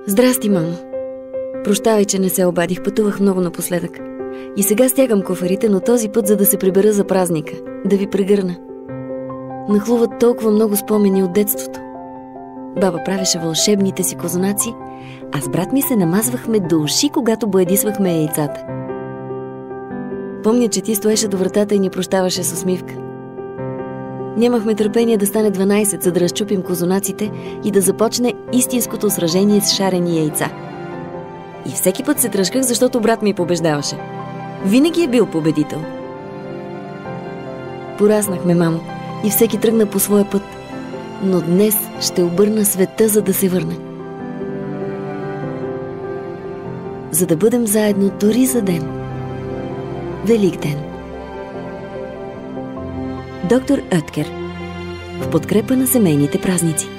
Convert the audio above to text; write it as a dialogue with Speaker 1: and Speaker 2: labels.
Speaker 1: Здрасти, мамо. Прощавай, че не се обадих, пътувах много напоследък. И сега стягам куфарите, но този път, за да се прибера за празника, да ви прегърна. Нахлуват толкова много спомени от детството. Баба правеше вълшебните си козунаци, а с брат ми се намазвахме до уши, когато боядисвахме яйцата. Помня, че ти стоеше до вратата и ни прощаваше с усмивка. Нямахме търпение да стане 12, за да разчупим козунаците и да започне истинското сражение с шарени яйца. И всеки път се тръшках, защото брат ми побеждаваше. Винаги е бил победител. Пораснахме, мамо, и всеки тръгна по своя път. Но днес ще обърна света, за да се върне. За да бъдем заедно дори за ден. Велик ден. Доктор Оеткер. В подкрепа на семейните празници.